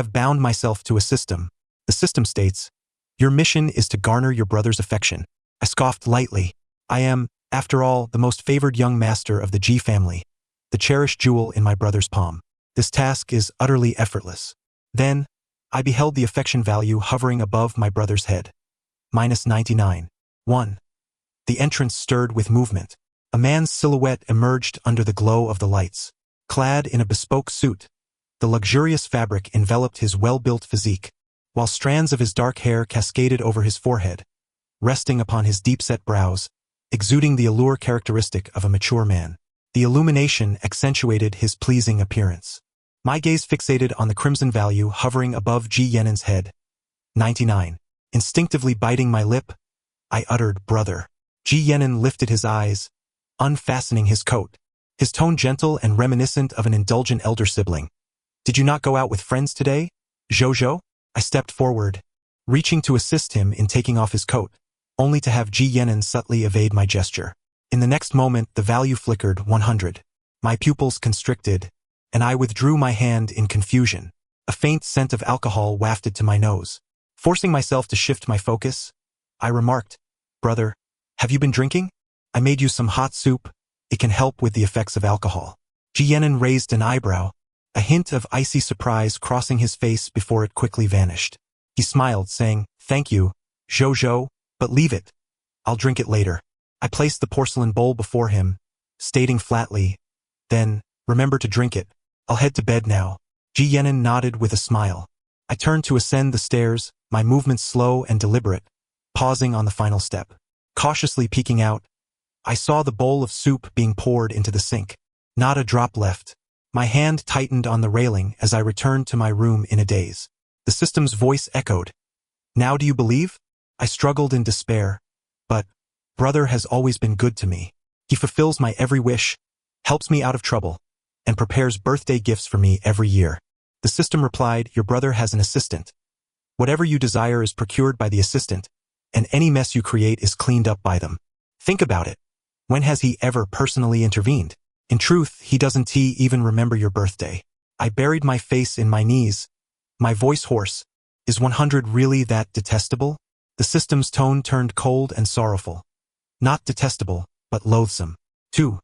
have bound myself to a system. The system states, your mission is to garner your brother's affection. I scoffed lightly. I am, after all, the most favored young master of the G family, the cherished jewel in my brother's palm. This task is utterly effortless. Then, I beheld the affection value hovering above my brother's head. -99. 1. The entrance stirred with movement. A man's silhouette emerged under the glow of the lights. Clad in a bespoke suit, the luxurious fabric enveloped his well-built physique, while strands of his dark hair cascaded over his forehead, resting upon his deep-set brows, exuding the allure characteristic of a mature man. The illumination accentuated his pleasing appearance. My gaze fixated on the crimson value hovering above Ji Yenin's head. 99. Instinctively biting my lip, I uttered, brother. Ji Yenin lifted his eyes, unfastening his coat, his tone gentle and reminiscent of an indulgent elder sibling. Did you not go out with friends today, Zhou? I stepped forward, reaching to assist him in taking off his coat, only to have Ji Yenin subtly evade my gesture. In the next moment, the value flickered 100. My pupils constricted, and I withdrew my hand in confusion. A faint scent of alcohol wafted to my nose. Forcing myself to shift my focus, I remarked, brother, have you been drinking? I made you some hot soup. It can help with the effects of alcohol. Ji Yenin raised an eyebrow, a hint of icy surprise crossing his face before it quickly vanished. He smiled, saying, thank you, Zhou, but leave it. I'll drink it later. I placed the porcelain bowl before him, stating flatly, then, remember to drink it. I'll head to bed now. Ji Yenin nodded with a smile. I turned to ascend the stairs, my movements slow and deliberate, pausing on the final step. Cautiously peeking out, I saw the bowl of soup being poured into the sink. Not a drop left. My hand tightened on the railing as I returned to my room in a daze. The system's voice echoed. Now do you believe? I struggled in despair. But, brother has always been good to me. He fulfills my every wish, helps me out of trouble, and prepares birthday gifts for me every year. The system replied, your brother has an assistant. Whatever you desire is procured by the assistant, and any mess you create is cleaned up by them. Think about it. When has he ever personally intervened? In truth, he doesn't even remember your birthday. I buried my face in my knees, my voice hoarse. Is 100 really that detestable? The system's tone turned cold and sorrowful. Not detestable, but loathsome. 2.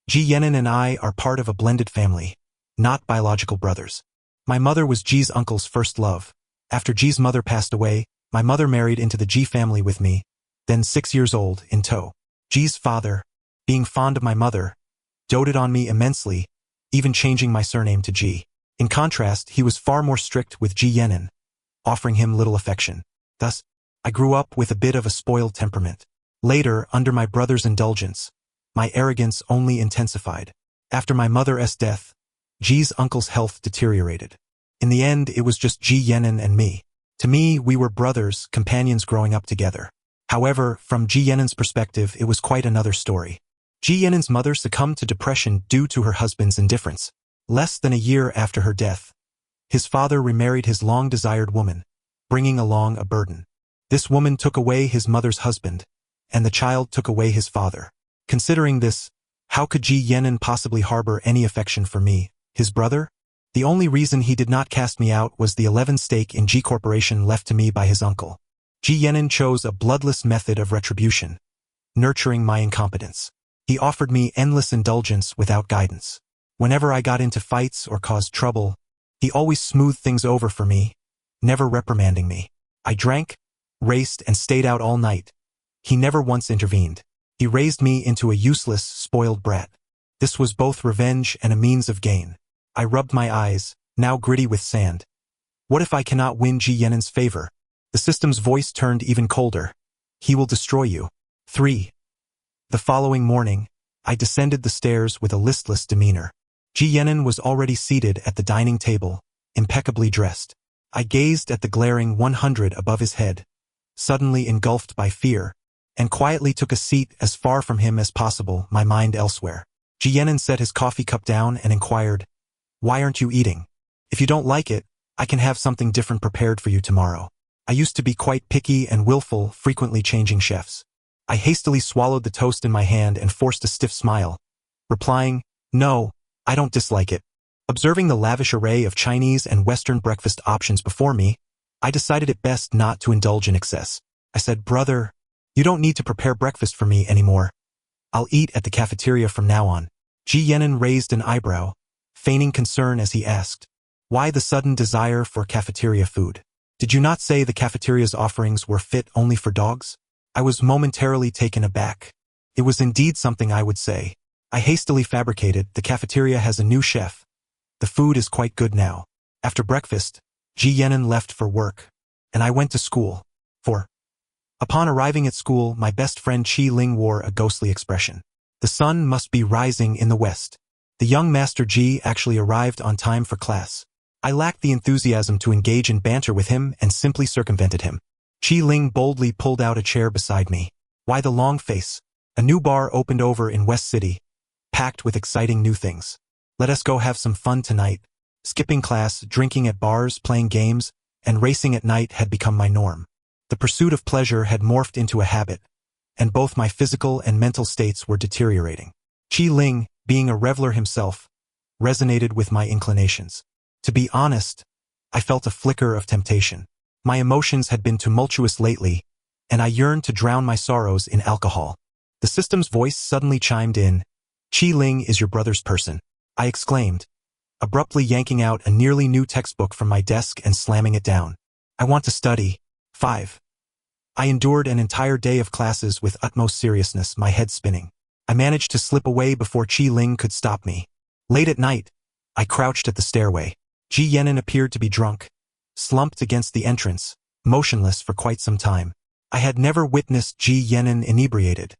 Ji Yenin and I are part of a blended family, not biological brothers. My mother was Ji's uncle's first love. After Ji's mother passed away, my mother married into the Ji family with me, then 6 years old, in tow. Ji's father, being fond of my mother, doted on me immensely, even changing my surname to Ji. In contrast, he was far more strict with Ji Yenin, offering him little affection. Thus, I grew up with a bit of a spoiled temperament. Later, under my brother's indulgence, my arrogance only intensified. After my mother's death, Ji's uncle's health deteriorated. In the end, it was just Ji Yenin and me. To me, we were brothers, companions growing up together. However, from Ji Yenin's perspective, it was quite another story. Ji Yenin's mother succumbed to depression due to her husband's indifference. Less than a year after her death, his father remarried his long-desired woman, bringing along a burden. This woman took away his mother's husband, and the child took away his father. Considering this, how could Ji Yenin possibly harbor any affection for me, his brother? The only reason he did not cast me out was the 11 stake in Ji Corporation left to me by his uncle. Ji Yenin chose a bloodless method of retribution, nurturing my incompetence. He offered me endless indulgence without guidance. Whenever I got into fights or caused trouble, he always smoothed things over for me, never reprimanding me. I drank, raced, and stayed out all night. He never once intervened. He raised me into a useless, spoiled brat. This was both revenge and a means of gain. I rubbed my eyes, now gritty with sand. What if I cannot win Ji Yenin's favor? The system's voice turned even colder. He will destroy you. 3. The following morning, I descended the stairs with a listless demeanor. Ji Yenin was already seated at the dining table, impeccably dressed. I gazed at the glaring 100 above his head, suddenly engulfed by fear, and quietly took a seat as far from him as possible, my mind elsewhere. Ji Yenin set his coffee cup down and inquired, "Why aren't you eating? If you don't like it, I can have something different prepared for you tomorrow." I used to be quite picky and willful, frequently changing chefs. I hastily swallowed the toast in my hand and forced a stiff smile, replying, "No, I don't dislike it. Observing the lavish array of Chinese and Western breakfast options before me, I decided it best not to indulge in excess. I said, "Brother, you don't need to prepare breakfast for me anymore. I'll eat at the cafeteria from now on." Ji Yenin raised an eyebrow, feigning concern as he asked, "Why the sudden desire for cafeteria food? Did you not say the cafeteria's offerings were fit only for dogs?" I was momentarily taken aback. It was indeed something I would say. I hastily fabricated, "The cafeteria has a new chef. The food is quite good now." After breakfast, Ji Yenin left for work, and I went to school. Upon arriving at school, my best friend Qi Ling wore a ghostly expression. The sun must be rising in the west. The young Master Ji actually arrived on time for class. I lacked the enthusiasm to engage in banter with him and simply circumvented him. Qi Ling boldly pulled out a chair beside me. Why the long face? A new bar opened over in West City, packed with exciting new things. Let us go have some fun tonight. Skipping class, drinking at bars, playing games, and racing at night had become my norm. The pursuit of pleasure had morphed into a habit, and both my physical and mental states were deteriorating. Qi Ling, being a reveler himself, resonated with my inclinations. To be honest, I felt a flicker of temptation. My emotions had been tumultuous lately, and I yearned to drown my sorrows in alcohol. The system's voice suddenly chimed in. "Qi Ling is your brother's person," I exclaimed, abruptly yanking out a nearly new textbook from my desk and slamming it down. "I want to study." 5. I endured an entire day of classes with utmost seriousness, my head spinning. I managed to slip away before Qi Ling could stop me. Late at night, I crouched at the stairway. Ji Yenin appeared to be drunk, slumped against the entrance, motionless for quite some time. I had never witnessed Ji Yenin inebriated.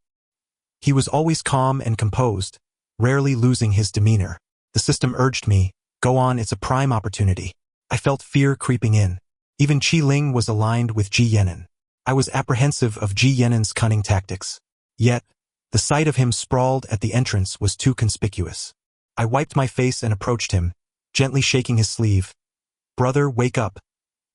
He was always calm and composed, rarely losing his demeanor. The system urged me, "Go on, it's a prime opportunity." I felt fear creeping in. Even Qi Ling was aligned with Ji Yenin. I was apprehensive of Ji Yenin's cunning tactics. Yet, the sight of him sprawled at the entrance was too conspicuous. I wiped my face and approached him, gently shaking his sleeve. "Brother, wake up.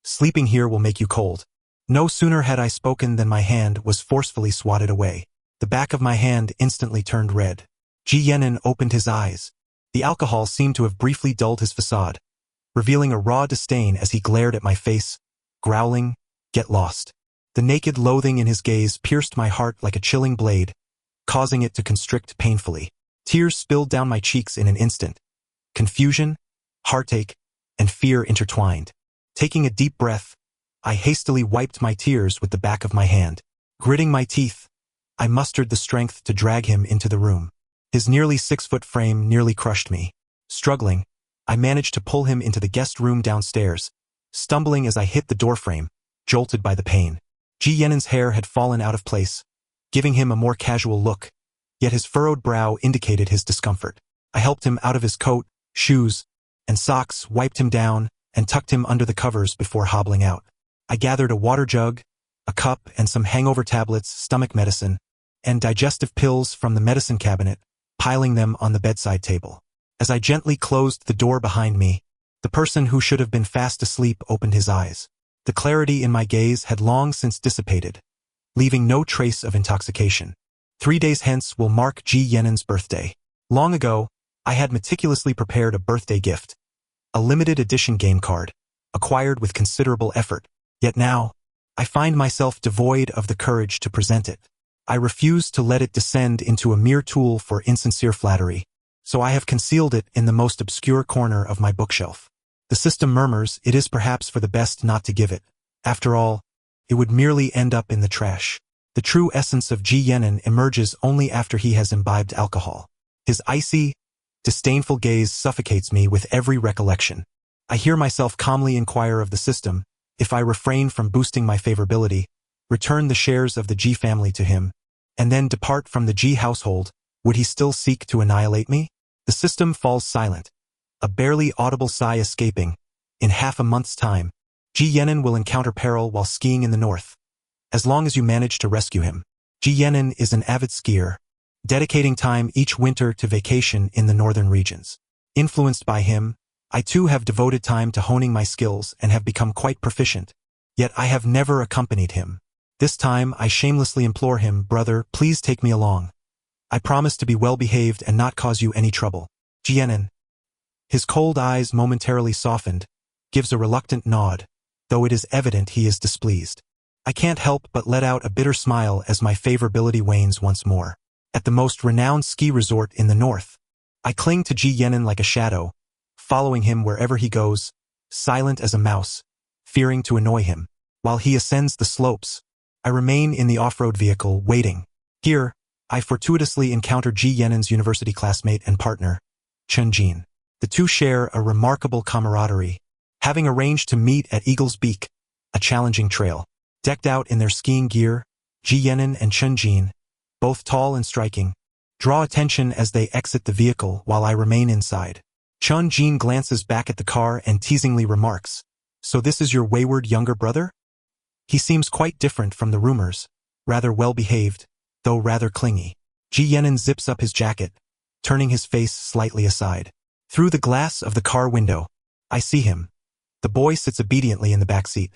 Sleeping here will make you cold." No sooner had I spoken than my hand was forcefully swatted away. The back of my hand instantly turned red. Ji Yenin opened his eyes. The alcohol seemed to have briefly dulled his facade, revealing a raw disdain as he glared at my face, growling, "Get lost." The naked loathing in his gaze pierced my heart like a chilling blade, causing it to constrict painfully. Tears spilled down my cheeks in an instant. Confusion, heartache, and fear intertwined. Taking a deep breath, I hastily wiped my tears with the back of my hand. Gritting my teeth, I mustered the strength to drag him into the room. His nearly 6-foot frame nearly crushed me. Struggling, I managed to pull him into the guest room downstairs, stumbling as I hit the doorframe, jolted by the pain. Ji Yenin's hair had fallen out of place, giving him a more casual look, yet his furrowed brow indicated his discomfort. I helped him out of his coat, shoes, and socks, wiped him down, and tucked him under the covers before hobbling out. I gathered a water jug, a cup, and some hangover tablets, stomach medicine, and digestive pills from the medicine cabinet, piling them on the bedside table. As I gently closed the door behind me, the person who should have been fast asleep opened his eyes. The clarity in my gaze had long since dissipated, leaving no trace of intoxication. 3 days hence will mark Ji Yenin's birthday. Long ago, I had meticulously prepared a birthday gift, a limited edition game card, acquired with considerable effort. Yet now, I find myself devoid of the courage to present it. I refuse to let it descend into a mere tool for insincere flattery, so I have concealed it in the most obscure corner of my bookshelf. The system murmurs it is perhaps for the best not to give it. After all, it would merely end up in the trash. The true essence of Ji Yenin emerges only after he has imbibed alcohol. His icy, disdainful gaze suffocates me with every recollection. I hear myself calmly inquire of the system, if I refrain from boosting my favorability, return the shares of the Ji family to him, and then depart from the Ji household, would he still seek to annihilate me? The system falls silent, a barely audible sigh escaping. In half a month's time, Ji Yenin will encounter peril while skiing in the north. As long as you manage to rescue him. Ji Yenin is an avid skier, dedicating time each winter to vacation in the northern regions. Influenced by him, I too have devoted time to honing my skills and have become quite proficient. Yet I have never accompanied him. This time I shamelessly implore him, "Brother, please take me along. I promise to be well behaved and not cause you any trouble." Ji Yenin. His cold eyes momentarily softened, gives a reluctant nod, though it is evident he is displeased. I can't help but let out a bitter smile as my favorability wanes once more. At the most renowned ski resort in the north, I cling to Ji Yenin like a shadow, following him wherever he goes, silent as a mouse, fearing to annoy him. While he ascends the slopes, I remain in the off-road vehicle, waiting. Here, I fortuitously encounter Ji Yenin's university classmate and partner, Chen Jin. The two share a remarkable camaraderie, having arranged to meet at Eagle's Beak, a challenging trail. Decked out in their skiing gear, Ji Yenin and Chen Jin, both tall and striking, draw attention as they exit the vehicle while I remain inside. Chen Jin glances back at the car and teasingly remarks, "So this is your wayward younger brother?" He seems quite different from the rumors, rather well-behaved, though rather clingy. Ji Yenin zips up his jacket, turning his face slightly aside. Through the glass of the car window, I see him. The boy sits obediently in the back seat,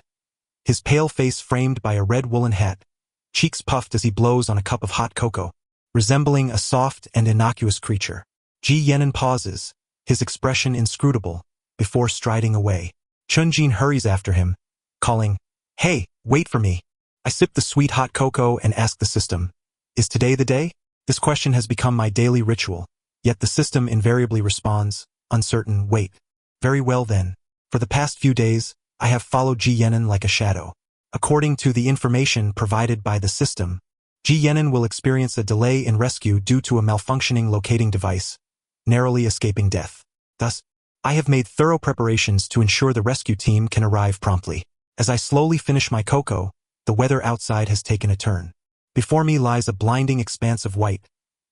his pale face framed by a red woolen hat, cheeks puffed as he blows on a cup of hot cocoa, resembling a soft and innocuous creature. Ji Yenin pauses, his expression inscrutable, before striding away. Chen Jin hurries after him, calling, "Hey, wait for me." I sip the sweet hot cocoa and ask the system, "Is today the day?" This question has become my daily ritual, yet the system invariably responds, uncertain, "Wait." Very well then. For the past few days, I have followed Ji Yenin like a shadow. According to the information provided by the system, Ji Yenin will experience a delay in rescue due to a malfunctioning locating device, narrowly escaping death. Thus, I have made thorough preparations to ensure the rescue team can arrive promptly. As I slowly finish my cocoa, the weather outside has taken a turn. Before me lies a blinding expanse of white,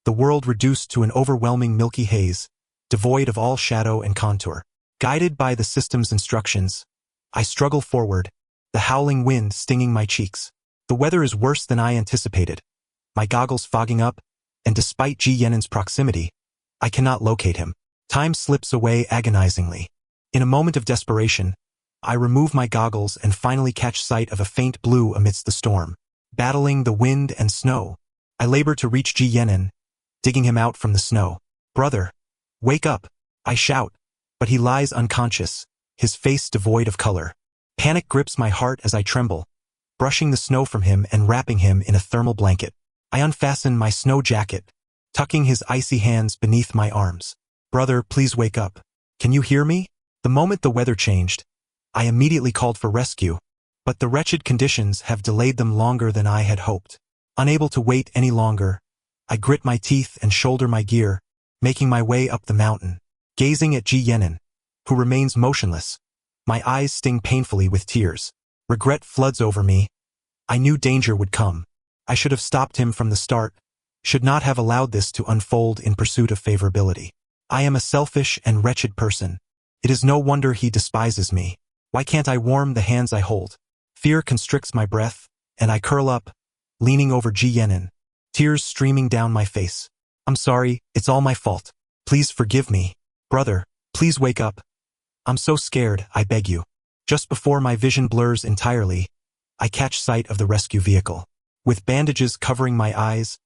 the world reduced to an overwhelming milky haze, devoid of all shadow and contour. Guided by the system's instructions, I struggle forward, the howling wind stinging my cheeks. The weather is worse than I anticipated, my goggles fogging up, and despite Ji Yenin's proximity, I cannot locate him. Time slips away agonizingly. In a moment of desperation, I remove my goggles and finally catch sight of a faint blue amidst the storm. Battling the wind and snow, I labor to reach Ji Yenin, digging him out from the snow. "Brother, wake up," I shout, but he lies unconscious, his face devoid of color. Panic grips my heart as I tremble, brushing the snow from him and wrapping him in a thermal blanket. I unfasten my snow jacket, tucking his icy hands beneath my arms. "Brother, please wake up. Can you hear me?" The moment the weather changed, I immediately called for rescue, but the wretched conditions have delayed them longer than I had hoped. Unable to wait any longer, I grit my teeth and shoulder my gear, making my way up the mountain. Gazing at Ji Yenin, who remains motionless, my eyes sting painfully with tears. Regret floods over me. I knew danger would come. I should have stopped him from the start, should not have allowed this to unfold in pursuit of favorability. I am a selfish and wretched person. It is no wonder he despises me. Why can't I warm the hands I hold? Fear constricts my breath, and I curl up, leaning over Ji Yenin, tears streaming down my face. "I'm sorry, it's all my fault. Please forgive me. Brother, please wake up. I'm so scared, I beg you." Just before my vision blurs entirely, I catch sight of the rescue vehicle. With bandages covering my eyes,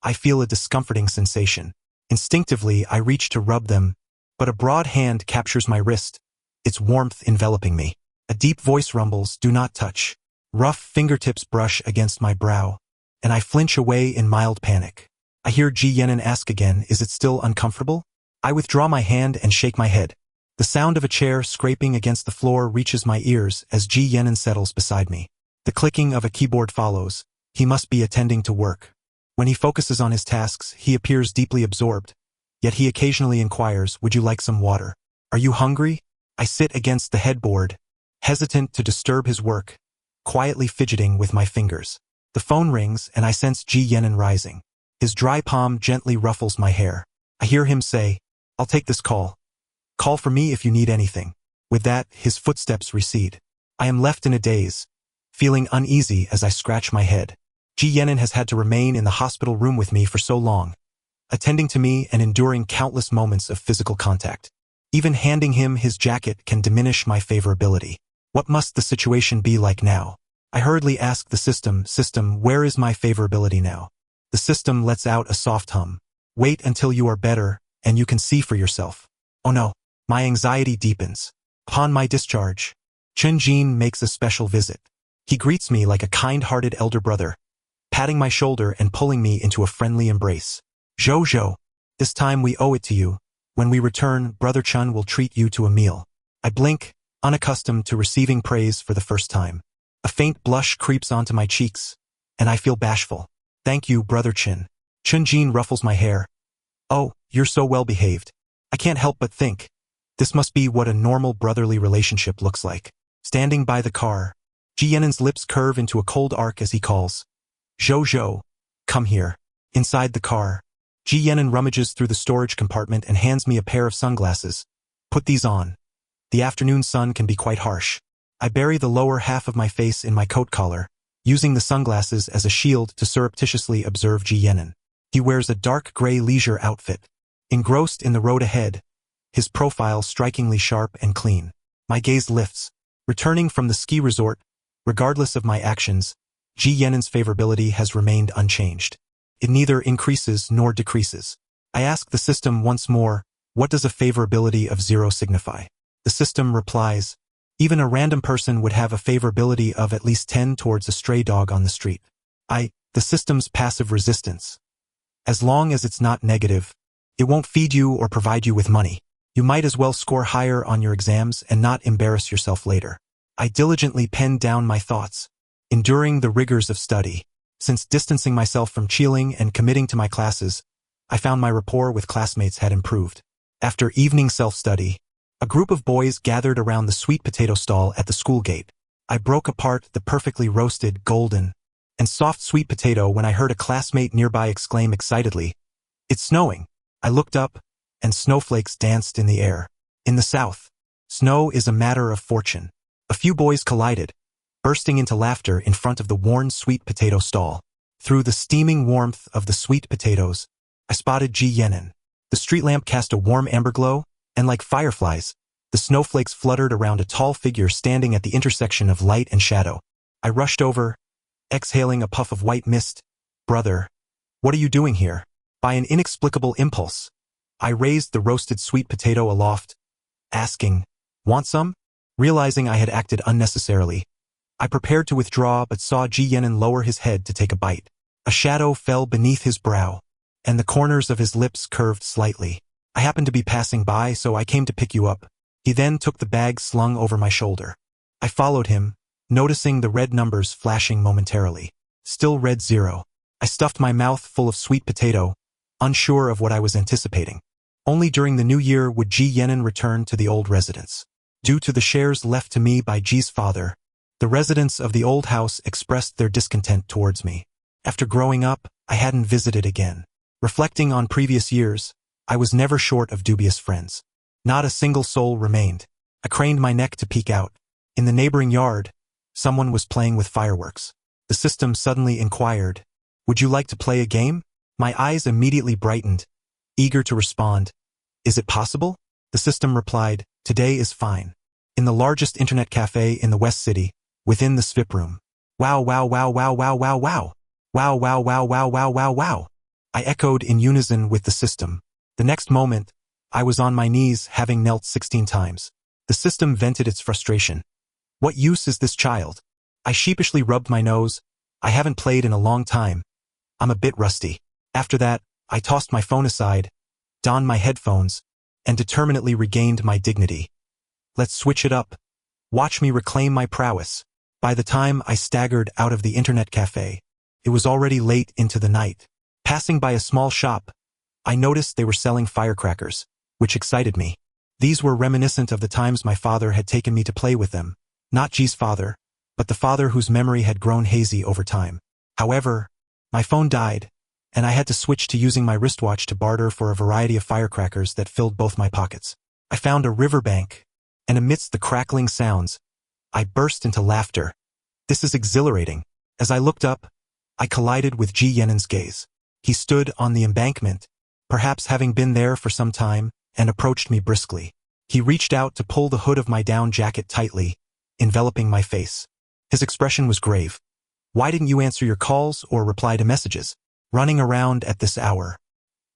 I feel a discomforting sensation. Instinctively, I reach to rub them, but a broad hand captures my wrist, its warmth enveloping me. A deep voice rumbles, "Do not touch." Rough fingertips brush against my brow, and I flinch away in mild panic. I hear Ji Yenin ask again, "Is it still uncomfortable?" I withdraw my hand and shake my head. The sound of a chair scraping against the floor reaches my ears as Ji Yenin settles beside me. The clicking of a keyboard follows. He must be attending to work. When he focuses on his tasks, he appears deeply absorbed, yet he occasionally inquires, "Would you like some water? Are you hungry?" I sit against the headboard, hesitant to disturb his work, quietly fidgeting with my fingers. The phone rings and I sense Ji Yenin rising. His dry palm gently ruffles my hair. I hear him say, "I'll take this call. Call for me if you need anything." With that, his footsteps recede. I am left in a daze, feeling uneasy as I scratch my head. Ji Yenin has had to remain in the hospital room with me for so long, attending to me and enduring countless moments of physical contact. Even handing him his jacket can diminish my favorability. What must the situation be like now? I hurriedly ask the system, "Where is my favorability now?" The system lets out a soft hum. "Wait until you are better, and you can see for yourself." Oh no, My anxiety deepens. Upon my discharge, Chen-jin makes a special visit. He greets me like a kind-hearted elder brother, patting my shoulder and pulling me into a friendly embrace. Zhou, this time we owe it to you. When we return, Brother Chun will treat you to a meal. I blink, unaccustomed to receiving praise for the first time. A faint blush creeps onto my cheeks, and I feel bashful. Thank you, Brother Chin. Chen-jin ruffles my hair. Oh, you're so well-behaved. I can't help but think, this must be what a normal brotherly relationship looks like. Standing by the car, Ji Yanen's lips curve into a cold arc as he calls. Zhou, come here. Inside the car, Ji Yanen rummages through the storage compartment and hands me a pair of sunglasses. Put these on. The afternoon sun can be quite harsh. I bury the lower half of my face in my coat collar, using the sunglasses as a shield to surreptitiously observe Ji Yanen. He wears a dark gray leisure outfit. Engrossed in the road ahead, his profile strikingly sharp and clean. My gaze lifts. Returning from the ski resort, regardless of my actions, Ji Yanen's favorability has remained unchanged. It neither increases nor decreases. I ask the system once more, what does a favorability of 0 signify? The system replies, even a random person would have a favorability of at least 10 towards a stray dog on the street. The system's passive resistance. As long as it's not negative, it won't feed you or provide you with money. You might as well score higher on your exams and not embarrass yourself later. I diligently penned down my thoughts, enduring the rigors of study. Since distancing myself from cheating and committing to my classes, I found my rapport with classmates had improved. After evening self-study, a group of boys gathered around the sweet potato stall at the school gate. I broke apart the perfectly roasted, golden, and soft sweet potato when I heard a classmate nearby exclaim excitedly, "It's snowing." I looked up, and snowflakes danced in the air. In the South, snow is a matter of fortune. A few boys collided, bursting into laughter in front of the worn sweet potato stall. Through the steaming warmth of the sweet potatoes, I spotted Ji Yanen. The street lamp cast a warm amber glow, and like fireflies, the snowflakes fluttered around a tall figure standing at the intersection of light and shadow. I rushed over, exhaling a puff of white mist. "Brother, what are you doing here?" By an inexplicable impulse, I raised the roasted sweet potato aloft, asking, "Want some?" Realizing I had acted unnecessarily, I prepared to withdraw but saw Ji Yanen lower his head to take a bite. A shadow fell beneath his brow, and the corners of his lips curved slightly. "I happened to be passing by, so I came to pick you up." He then took the bag slung over my shoulder. I followed him, noticing the red numbers flashing momentarily. Still red 0. I stuffed my mouth full of sweet potato, unsure of what I was anticipating. Only during the new year would Ji Yanen return to the old residence. Due to the shares left to me by Ji's father, the residents of the old house expressed their discontent towards me. After growing up, I hadn't visited again. Reflecting on previous years, I was never short of dubious friends. Not a single soul remained. I craned my neck to peek out. In the neighboring yard, someone was playing with fireworks. The system suddenly inquired, "Would you like to play a game?" My eyes immediately brightened, eager to respond. "Is it possible?" The system replied, "Today is fine. In the largest internet cafe in the West City, within the SVIP room." Wow, wow, wow, wow, wow, wow, wow. Wow, wow, wow, wow, wow, wow, wow. I echoed in unison with the system. The next moment, I was on my knees, having knelt 16 times. The system vented its frustration. "What use is this child?" I sheepishly rubbed my nose. "I haven't played in a long time. I'm a bit rusty." After that, I tossed my phone aside, donned my headphones, and determinedly regained my dignity. Let's switch it up. Watch me reclaim my prowess. By the time I staggered out of the internet cafe, it was already late into the night. Passing by a small shop, I noticed they were selling firecrackers, which excited me. These were reminiscent of the times my father had taken me to play with them. Not Ji's father, but the father whose memory had grown hazy over time. However, my phone died, and I had to switch to using my wristwatch to barter for a variety of firecrackers that filled both my pockets. I found a riverbank, and amidst the crackling sounds, I burst into laughter. This is exhilarating. As I looked up, I collided with Ji Yanen's gaze. He stood on the embankment, perhaps having been there for some time, and approached me briskly. He reached out to pull the hood of my down jacket tightly, enveloping my face. His expression was grave. "Why didn't you answer your calls or reply to messages? Running around at this hour?"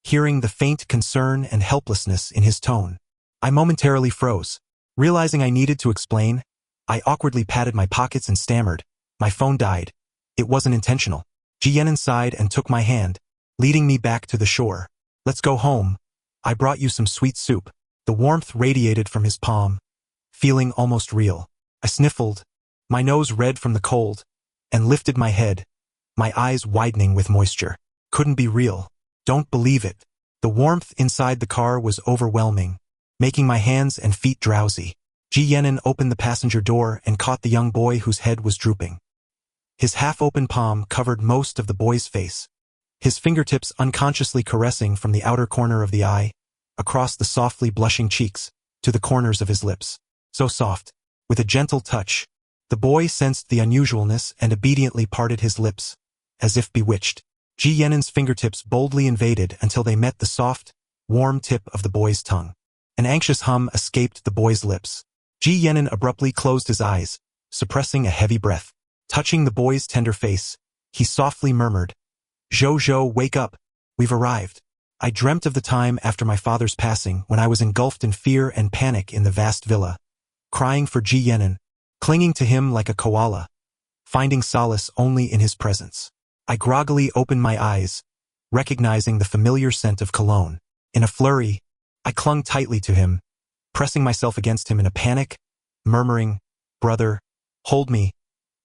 Hearing the faint concern and helplessness in his tone, I momentarily froze. Realizing I needed to explain, I awkwardly patted my pockets and stammered, "My phone died. It wasn't intentional." Ji Yenin sighed and took my hand, leading me back to the shore. "Let's go home. I brought you some sweet soup." The warmth radiated from his palm, feeling almost real. I sniffled, my nose red from the cold, and lifted my head, my eyes widening with moisture. Couldn't be real. Don't believe it. The warmth inside the car was overwhelming, making my hands and feet drowsy. Ji Yenin opened the passenger door and caught the young boy whose head was drooping. His half-open palm covered most of the boy's face, his fingertips unconsciously caressing from the outer corner of the eye, across the softly blushing cheeks, to the corners of his lips. So soft. With a gentle touch, the boy sensed the unusualness and obediently parted his lips, as if bewitched. Ji Yenin's fingertips boldly invaded until they met the soft, warm tip of the boy's tongue. An anxious hum escaped the boy's lips. Ji Yenin abruptly closed his eyes, suppressing a heavy breath. Touching the boy's tender face, he softly murmured, "Zhou, wake up. We've arrived." I dreamt of the time after my father's passing when I was engulfed in fear and panic in the vast villa, crying for Ji Yenin, clinging to him like a koala, finding solace only in his presence. I groggily opened my eyes, recognizing the familiar scent of cologne. In a flurry, I clung tightly to him, pressing myself against him in a panic, murmuring, "Brother, hold me.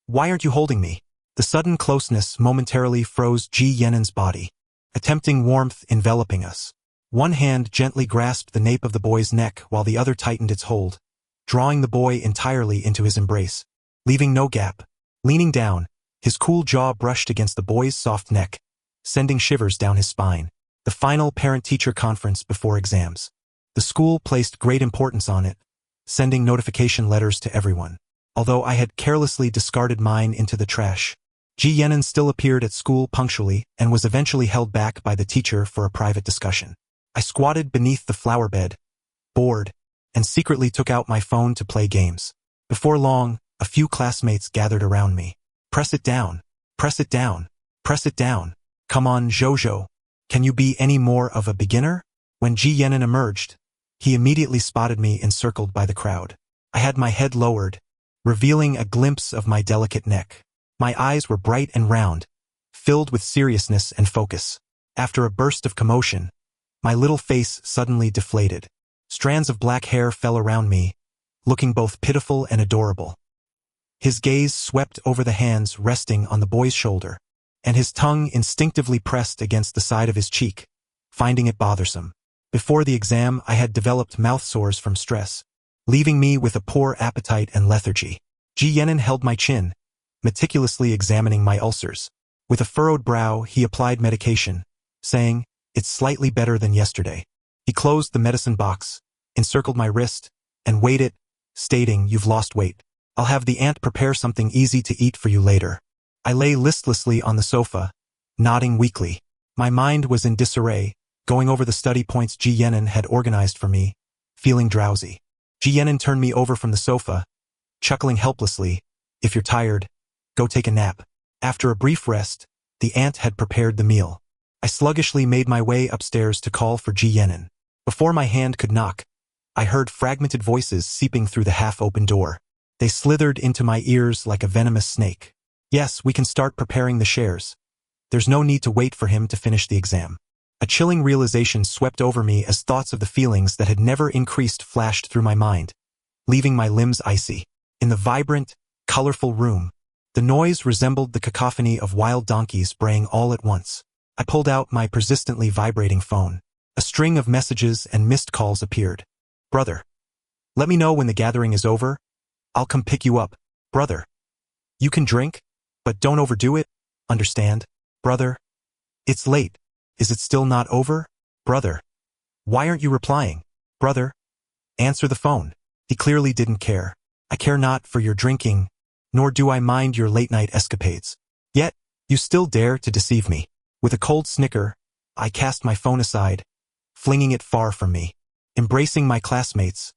Why aren't you holding me?" The sudden closeness momentarily froze Ji Yenin's body, a tempting warmth enveloping us. One hand gently grasped the nape of the boy's neck while the other tightened its hold, drawing the boy entirely into his embrace, leaving no gap. Leaning down, his cool jaw brushed against the boy's soft neck, sending shivers down his spine. The final parent-teacher conference before exams. The school placed great importance on it, sending notification letters to everyone. Although I had carelessly discarded mine into the trash, Ji Yenin still appeared at school punctually and was eventually held back by the teacher for a private discussion. I squatted beneath the flower bed, bored, and secretly took out my phone to play games. Before long, a few classmates gathered around me. "Press it down. Press it down. Press it down. Come on, Zhou. Can you be any more of a beginner?" When Ji Yenin emerged, he immediately spotted me encircled by the crowd. I had my head lowered, revealing a glimpse of my delicate neck. My eyes were bright and round, filled with seriousness and focus. After a burst of commotion, my little face suddenly deflated. Strands of black hair fell around me, looking both pitiful and adorable. His gaze swept over the hands resting on the boy's shoulder, and his tongue instinctively pressed against the side of his cheek, finding it bothersome. Before the exam, I had developed mouth sores from stress, leaving me with a poor appetite and lethargy. Ji Yenin held my chin, meticulously examining my ulcers. With a furrowed brow, he applied medication, saying, "It's slightly better than yesterday." He closed the medicine box, encircled my wrist, and weighed it, stating, "You've lost weight. I'll have the aunt prepare something easy to eat for you later." I lay listlessly on the sofa, nodding weakly. My mind was in disarray, going over the study points Ji Yenin had organized for me, feeling drowsy. Ji Yenin turned me over from the sofa, chuckling helplessly, "If you're tired, go take a nap." After a brief rest, the aunt had prepared the meal. I sluggishly made my way upstairs to call for Ji Yenin. Before my hand could knock, I heard fragmented voices seeping through the half-open door. They slithered into my ears like a venomous snake. "Yes, we can start preparing the shares. There's no need to wait for him to finish the exam." A chilling realization swept over me as thoughts of the feelings that had never increased flashed through my mind, leaving my limbs icy. In the vibrant, colorful room, the noise resembled the cacophony of wild donkeys braying all at once. I pulled out my persistently vibrating phone. A string of messages and missed calls appeared. "Brother, let me know when the gathering is over. I'll come pick you up. Brother, you can drink, but don't overdo it. Understand? Brother, it's late. Is it still not over? Brother, why aren't you replying? Brother, answer the phone." He clearly didn't care. "I care not for your drinking, nor do I mind your late-night escapades. Yet, you still dare to deceive me." With a cold snicker, I cast my phone aside, flinging it far from me. Embracing my classmates,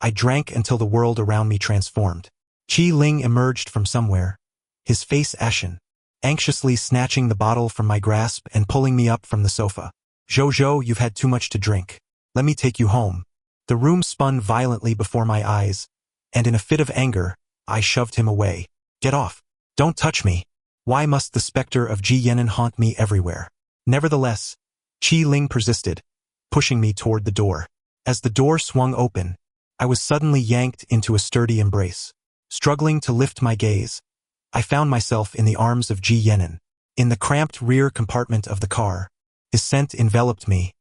I drank until the world around me transformed. Qi Ling emerged from somewhere, his face ashen, anxiously snatching the bottle from my grasp and pulling me up from the sofa. "Zhou, you've had too much to drink. Let me take you home." The room spun violently before my eyes, and in a fit of anger, I shoved him away. Get off. Don't touch me. Why must the specter of Ji Yenin haunt me everywhere? Nevertheless, Qi Ling persisted, pushing me toward the door. As the door swung open, I was suddenly yanked into a sturdy embrace. Struggling to lift my gaze, I found myself in the arms of Ji Yenin. In the cramped rear compartment of the car, his scent enveloped me.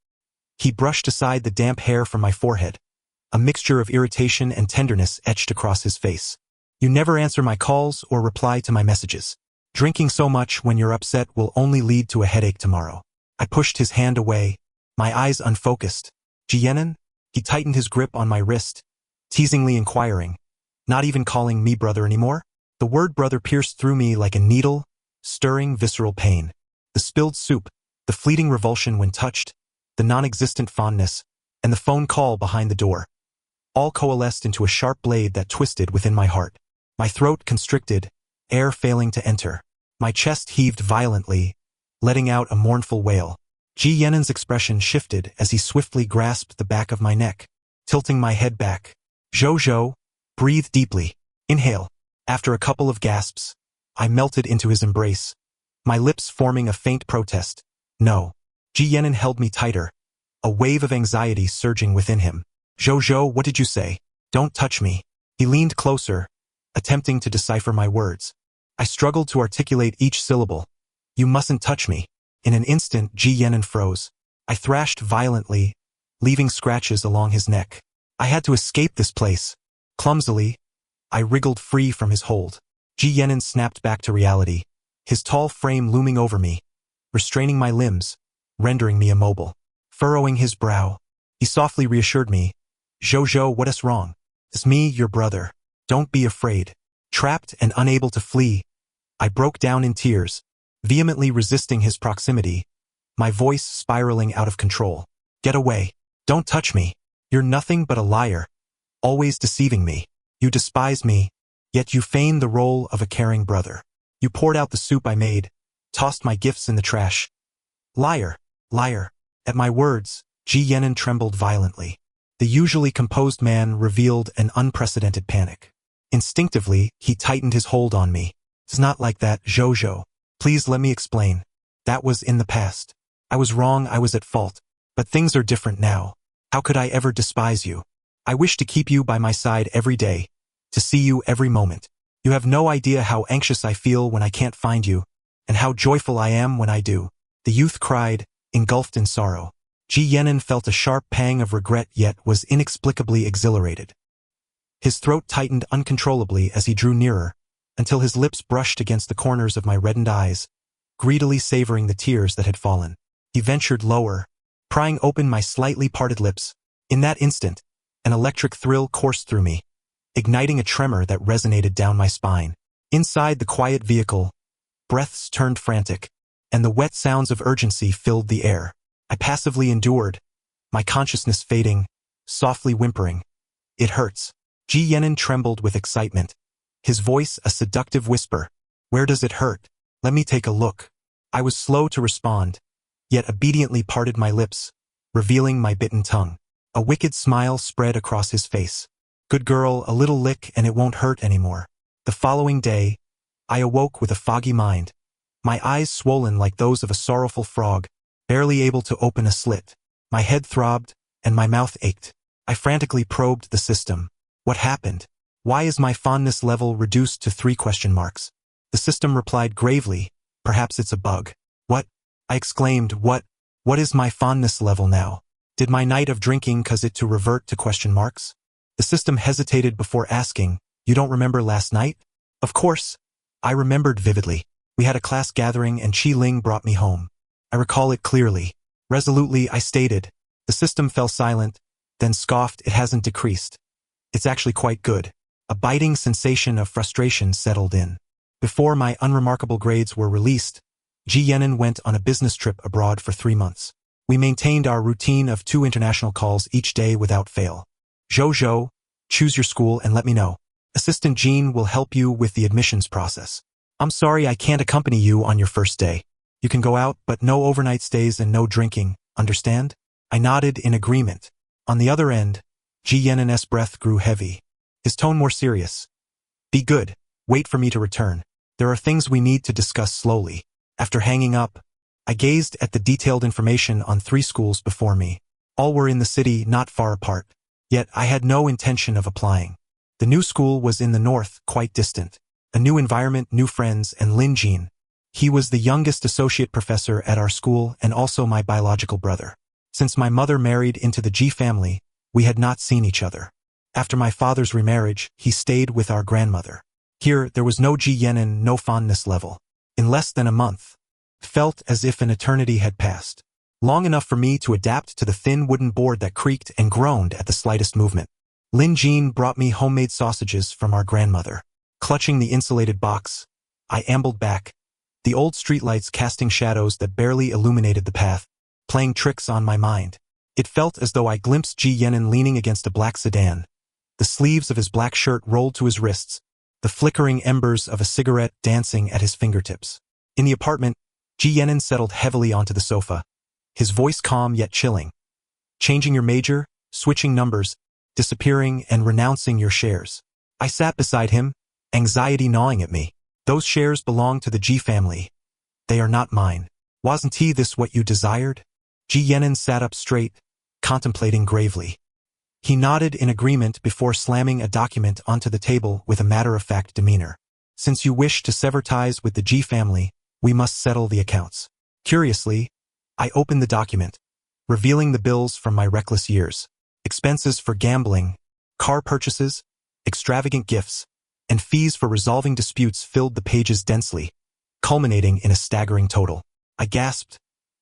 He brushed aside the damp hair from my forehead. A mixture of irritation and tenderness etched across his face. You never answer my calls or reply to my messages. Drinking so much when you're upset will only lead to a headache tomorrow. I pushed his hand away, my eyes unfocused. Ji Yenin? He tightened his grip on my wrist, teasingly inquiring, not even calling me brother anymore? The word brother pierced through me like a needle, stirring visceral pain. The spilled soup, the fleeting revulsion when touched, the non-existent fondness, and the phone call behind the door, all coalesced into a sharp blade that twisted within my heart. My throat constricted, air failing to enter. My chest heaved violently, letting out a mournful wail. Ji Yenin's expression shifted as he swiftly grasped the back of my neck, tilting my head back. Zhou, breathe deeply. Inhale. After a couple of gasps, I melted into his embrace, my lips forming a faint protest. No. Ji Yenin held me tighter, a wave of anxiety surging within him. Zhou, what did you say? Don't touch me. He leaned closer, attempting to decipher my words. I struggled to articulate each syllable. You mustn't touch me. In an instant, Ji Yenin froze. I thrashed violently, leaving scratches along his neck. I had to escape this place. Clumsily, I wriggled free from his hold. Ji Yenin snapped back to reality, his tall frame looming over me, restraining my limbs, rendering me immobile. Furrowing his brow, he softly reassured me. Zhou, what is wrong? It's me, your brother. Don't be afraid. Trapped and unable to flee, I broke down in tears, vehemently resisting his proximity, my voice spiraling out of control. Get away. Don't touch me. You're nothing but a liar, always deceiving me. You despise me, yet you feign the role of a caring brother. You poured out the soup I made, tossed my gifts in the trash. Liar. At my words, Ji Yenin trembled violently. The usually composed man revealed an unprecedented panic. Instinctively, he tightened his hold on me. It's not like that, Zhou. Please let me explain. That was in the past. I was wrong, I was at fault. But things are different now. How could I ever despise you? I wish to keep you by my side every day, to see you every moment. You have no idea how anxious I feel when I can't find you, and how joyful I am when I do. The youth cried, engulfed in sorrow. Ji Yenin felt a sharp pang of regret yet was inexplicably exhilarated. His throat tightened uncontrollably as he drew nearer, until his lips brushed against the corners of my reddened eyes, greedily savoring the tears that had fallen. He ventured lower, prying open my slightly parted lips. In that instant, an electric thrill coursed through me, igniting a tremor that resonated down my spine. Inside the quiet vehicle, breaths turned frantic, and the wet sounds of urgency filled the air. I passively endured, my consciousness fading, softly whimpering. It hurts. Ji Yenin trembled with excitement, his voice a seductive whisper. Where does it hurt? Let me take a look. I was slow to respond, yet obediently parted my lips, revealing my bitten tongue. A wicked smile spread across his face. Good girl, a little lick and it won't hurt anymore. The following day, I awoke with a foggy mind, my eyes swollen like those of a sorrowful frog, barely able to open a slit. My head throbbed, and my mouth ached. I frantically probed the system. What happened? Why is my fondness level reduced to 3 question marks? The system replied gravely, perhaps it's a bug. What? I exclaimed, what is my fondness level now? Did my night of drinking cause it to revert to question marks? The system hesitated before asking, you don't remember last night? Of course. I remembered vividly. We had a class gathering and Qi Ling brought me home. I recall it clearly. Resolutely, I stated. The system fell silent, then scoffed, it hasn't decreased. It's actually quite good. A biting sensation of frustration settled in. Before my unremarkable grades were released, Ji Yenin went on a business trip abroad for 3 months. We maintained our routine of 2 international calls each day without fail. Zhou, choose your school and let me know. Assistant Jean will help you with the admissions process. I'm sorry I can't accompany you on your first day. You can go out, but no overnight stays and no drinking, understand? I nodded in agreement. On the other end, Ji Yanan's breath grew heavy, his tone more serious. Be good, wait for me to return. There are things we need to discuss slowly. After hanging up, I gazed at the detailed information on 3 schools before me. All were in the city, not far apart. Yet I had no intention of applying. The new school was in the north, quite distant. A new environment, new friends, and Lin Jin. He was the youngest associate professor at our school and also my biological brother. Since my mother married into the Ji family, we had not seen each other. After my father's remarriage, he stayed with our grandmother. Here, there was no Ji Yanan, no fondness level. In less than a month, felt as if an eternity had passed. Long enough for me to adapt to the thin wooden board that creaked and groaned at the slightest movement. Lin Jin brought me homemade sausages from our grandmother. Clutching the insulated box, I ambled back, the old streetlights casting shadows that barely illuminated the path, playing tricks on my mind. It felt as though I glimpsed Ji Yanan leaning against a black sedan. The sleeves of his black shirt rolled to his wrists, the flickering embers of a cigarette dancing at his fingertips. In the apartment, Ji Yanan settled heavily onto the sofa, his voice calm yet chilling. Changing your major, switching numbers, disappearing and renouncing your shares. I sat beside him, anxiety gnawing at me. Those shares belong to the Ji family. They are not mine. Wasn't this what you desired? Ji Yanan sat up straight, contemplating gravely. He nodded in agreement before slamming a document onto the table with a matter-of-fact demeanor. Since you wish to sever ties with the Ji family, we must settle the accounts. Curiously, I opened the document, revealing the bills from my reckless years. Expenses for gambling, car purchases, extravagant gifts, and fees for resolving disputes filled the pages densely, culminating in a staggering total. I gasped,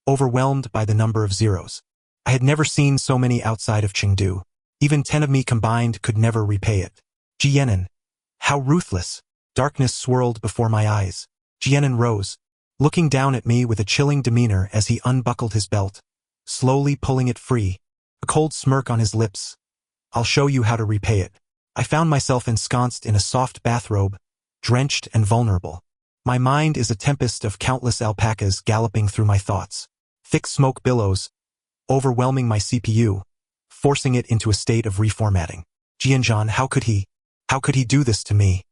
overwhelmed by the number of zeros. I had never seen so many outside of Chengdu. Even 10 of me combined could never repay it. Ji Yanan, how ruthless. Darkness swirled before my eyes. Ji Yanan rose, looking down at me with a chilling demeanor as he unbuckled his belt, slowly pulling it free, a cold smirk on his lips. I'll show you how to repay it. I found myself ensconced in a soft bathrobe, drenched and vulnerable. My mind is a tempest of countless alpacas galloping through my thoughts. Thick smoke billows, overwhelming my CPU, forcing it into a state of reformatting. Jianzhan, how could he do this to me?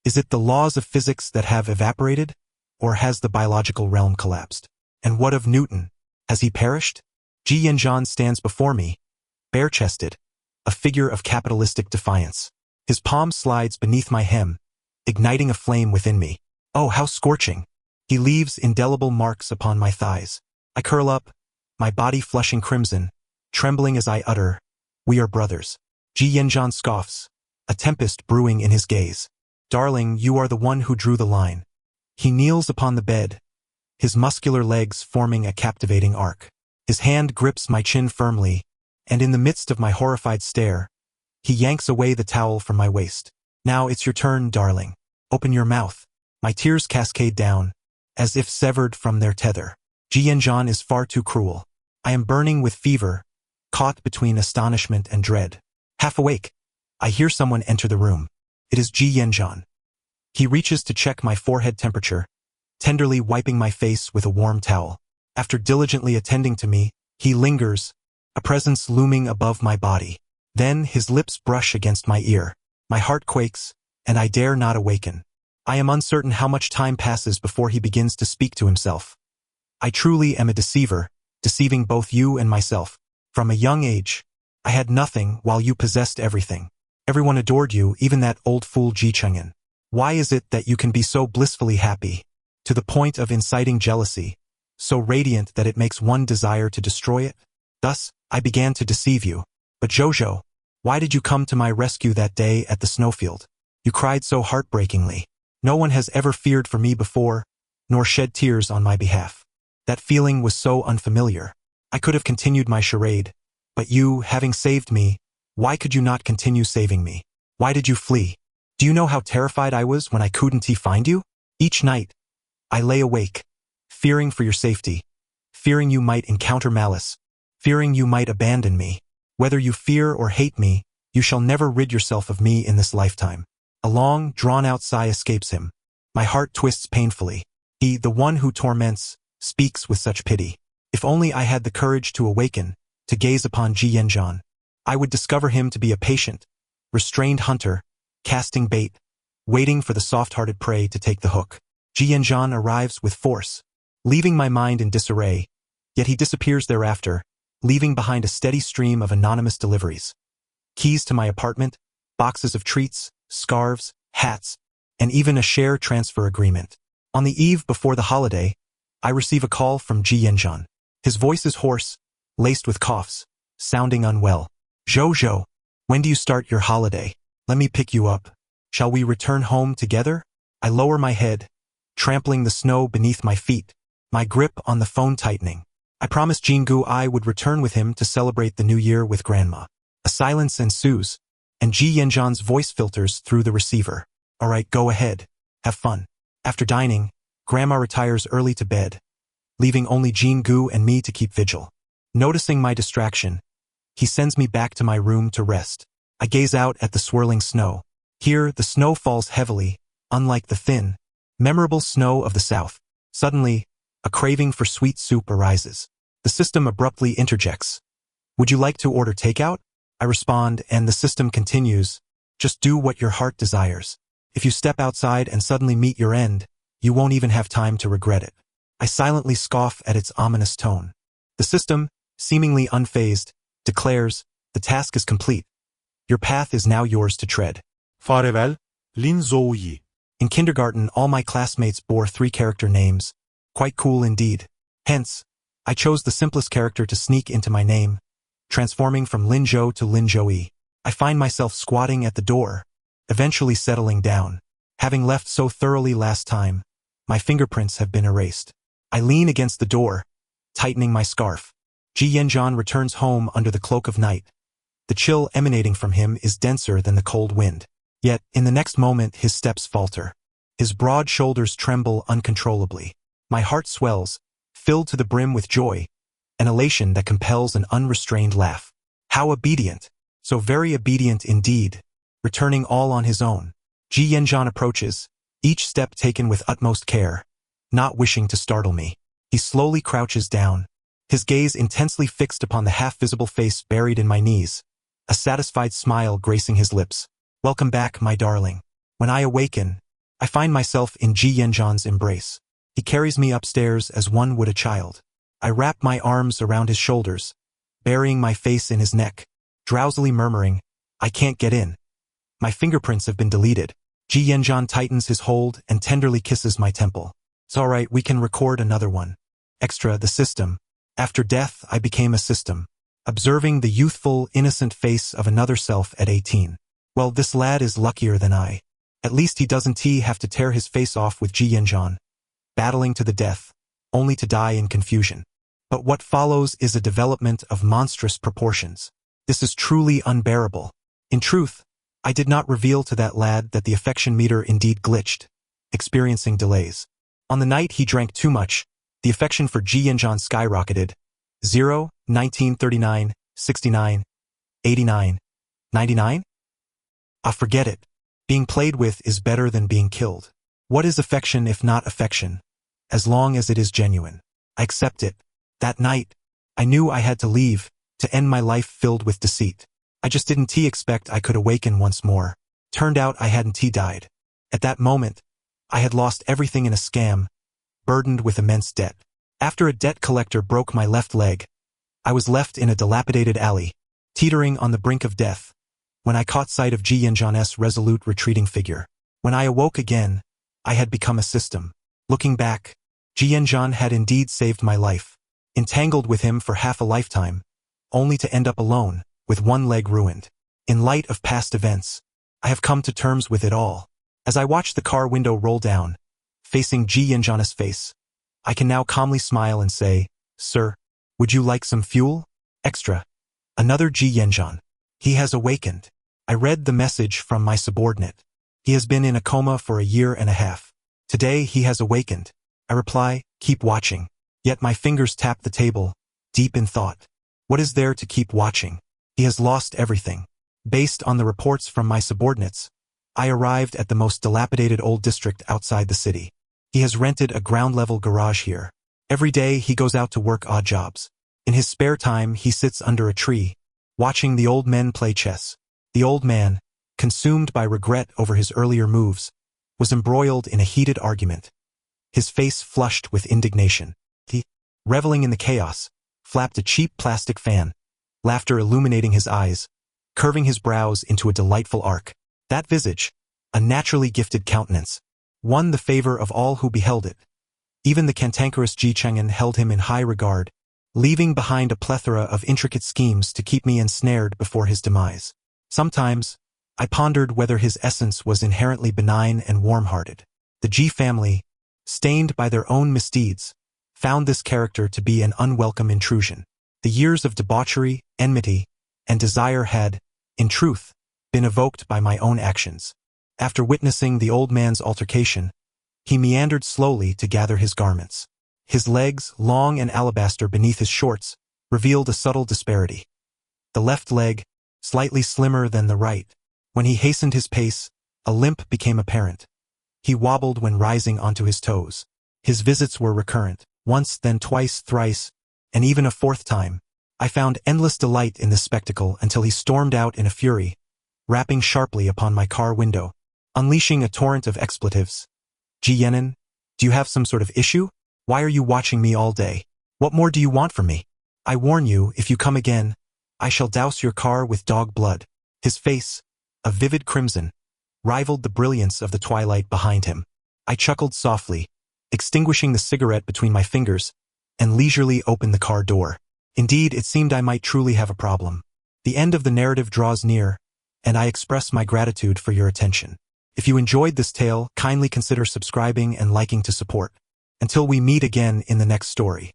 Is it the laws of physics that have evaporated? Or has the biological realm collapsed? And what of Newton? Has he perished? Ji Yanzhan stands before me, bare-chested, a figure of capitalistic defiance. His palm slides beneath my hem, igniting a flame within me. Oh, how scorching! He leaves indelible marks upon my thighs. I curl up, my body flushing crimson, trembling as I utter, "We are brothers." Ji Yanzhan scoffs, a tempest brewing in his gaze. Darling, you are the one who drew the line. He kneels upon the bed, his muscular legs forming a captivating arc. His hand grips my chin firmly, and in the midst of my horrified stare, he yanks away the towel from my waist. Now it's your turn, darling. Open your mouth. My tears cascade down, as if severed from their tether. Ji Yanzhan is far too cruel. I am burning with fever, caught between astonishment and dread. Half awake, I hear someone enter the room. It is Ji Yanzhan. He reaches to check my forehead temperature, tenderly wiping my face with a warm towel. After diligently attending to me, he lingers, a presence looming above my body. Then his lips brush against my ear. My heart quakes, and I dare not awaken. I am uncertain how much time passes before he begins to speak to himself. I truly am a deceiver, deceiving both you and myself. From a young age, I had nothing while you possessed everything. Everyone adored you, even that old fool Ji Cheng'an. Why is it that you can be so blissfully happy, to the point of inciting jealousy, so radiant that it makes one desire to destroy it? Thus, I began to deceive you. But Jojo, why did you come to my rescue that day at the snowfield? You cried so heartbreakingly. No one has ever feared for me before, nor shed tears on my behalf. That feeling was so unfamiliar. I could have continued my charade, but you, having saved me, why could you not continue saving me? Why did you flee? Do you know how terrified I was when I couldn't find you? Each night, I lay awake, fearing for your safety, fearing you might encounter malice, fearing you might abandon me. Whether you fear or hate me, you shall never rid yourself of me in this lifetime. A long, drawn-out sigh escapes him. My heart twists painfully. He, the one who torments, speaks with such pity. If only I had the courage to awaken, to gaze upon Ji Yanzhan. I would discover him to be a patient, restrained hunter, casting bait, waiting for the soft-hearted prey to take the hook. Ji Yanjian arrives with force, leaving my mind in disarray, yet he disappears thereafter, leaving behind a steady stream of anonymous deliveries. Keys to my apartment, boxes of treats, scarves, hats, and even a share transfer agreement. On the eve before the holiday, I receive a call from Ji Yanjian. His voice is hoarse, laced with coughs, sounding unwell. Jojo, when do you start your holiday? Let me pick you up. Shall we return home together? I lower my head, trampling the snow beneath my feet, my grip on the phone tightening. I promised Jingu I would return with him to celebrate the new year with Grandma. A silence ensues, and Ji Yanjian's voice filters through the receiver. All right, go ahead. Have fun. After dining, Grandma retires early to bed, leaving only Jingu and me to keep vigil. Noticing my distraction, he sends me back to my room to rest. I gaze out at the swirling snow. Here, the snow falls heavily, unlike the thin, memorable snow of the south. Suddenly, a craving for sweet soup arises. The system abruptly interjects. Would you like to order takeout? I respond, and the system continues. Just do what your heart desires. If you step outside and suddenly meet your end, you won't even have time to regret it. I silently scoff at its ominous tone. The system, seemingly unfazed, declares, the task is complete. Your path is now yours to tread. Farewell, Lin Zouyi. In kindergarten, all my classmates bore 3-character names. Quite cool indeed. Hence, I chose the simplest character to sneak into my name, transforming from Lin Zhou to Lin Zhouyi. I find myself squatting at the door, eventually settling down. Having left so thoroughly last time, my fingerprints have been erased. I lean against the door, tightening my scarf. Ji Yanjian returns home under the cloak of night. The chill emanating from him is denser than the cold wind. Yet, in the next moment, his steps falter. His broad shoulders tremble uncontrollably. My heart swells, filled to the brim with joy, an elation that compels an unrestrained laugh. How obedient! So very obedient indeed, returning all on his own. Ji Yanjian approaches, each step taken with utmost care, not wishing to startle me. He slowly crouches down, his gaze intensely fixed upon the half-visible face buried in my knees, a satisfied smile gracing his lips. Welcome back, my darling. When I awaken, I find myself in Ji Yanjian's embrace. He carries me upstairs as one would a child. I wrap my arms around his shoulders, burying my face in his neck, drowsily murmuring, I can't get in. My fingerprints have been deleted. Ji Yanjian tightens his hold and tenderly kisses my temple. It's all right, we can record another one. Extra, the system. After death, I became a system, observing the youthful, innocent face of another self at 18. Well, this lad is luckier than I. At least he doesn't have to tear his face off with Ji Yanjian, battling to the death, only to die in confusion. But what follows is a development of monstrous proportions. This is truly unbearable. In truth, I did not reveal to that lad that the affection meter indeed glitched, experiencing delays. On the night he drank too much, the affection for Ji Yanjian skyrocketed. 0, 1939, 69, 89, 99? Forget it. Being played with is better than being killed. What is affection if not affection? As long as it is genuine. I accept it. That night, I knew I had to leave, to end my life filled with deceit. I just didn't expect I could awaken once more. Turned out I hadn't died. At that moment, I had lost everything in a scam, burdened with immense debt. After a debt collector broke my left leg, I was left in a dilapidated alley, teetering on the brink of death, when I caught sight of Ji Yanjian's resolute retreating figure. When I awoke again, I had become a system. Looking back, Ji Yanjian had indeed saved my life, entangled with him for half a lifetime, only to end up alone, with one leg ruined. In light of past events, I have come to terms with it all. As I watch the car window roll down, facing Ji Yanjian's face, I can now calmly smile and say, Sir, would you like some fuel? Extra. Another Ji Yanjian. He has awakened. I read the message from my subordinate. He has been in a coma for a year and a half. Today he has awakened. I reply, keep watching. Yet my fingers tap the table, deep in thought. What is there to keep watching? He has lost everything. Based on the reports from my subordinates, I arrived at the most dilapidated old district outside the city. He has rented a ground-level garage here. Every day he goes out to work odd jobs. In his spare time he sits under a tree, watching the old men play chess. The old man, consumed by regret over his earlier moves, was embroiled in a heated argument. His face flushed with indignation. He, reveling in the chaos, flapped a cheap plastic fan, laughter illuminating his eyes, curving his brows into a delightful arc. That visage, a naturally gifted countenance, won the favor of all who beheld it. Even the cantankerous Ji Chang'an held him in high regard, leaving behind a plethora of intricate schemes to keep me ensnared before his demise. Sometimes, I pondered whether his essence was inherently benign and warm-hearted. The Ji family, stained by their own misdeeds, found this character to be an unwelcome intrusion. The years of debauchery, enmity, and desire had, in truth, been evoked by my own actions. After witnessing the old man's altercation, he meandered slowly to gather his garments. His legs, long and alabaster beneath his shorts, revealed a subtle disparity. The left leg, slightly slimmer than the right. When he hastened his pace, a limp became apparent. He wobbled when rising onto his toes. His visits were recurrent, once, then twice, thrice, and even a fourth time. I found endless delight in this spectacle until he stormed out in a fury, rapping sharply upon my car window, unleashing a torrent of expletives. Ji Yenin, do you have some sort of issue? Why are you watching me all day? What more do you want from me? I warn you, if you come again, I shall douse your car with dog blood. His face, a vivid crimson, rivaled the brilliance of the twilight behind him. I chuckled softly, extinguishing the cigarette between my fingers, and leisurely opened the car door. Indeed, it seemed I might truly have a problem. The end of the narrative draws near, and I express my gratitude for your attention. If you enjoyed this tale, kindly consider subscribing and liking to support. Until we meet again in the next story.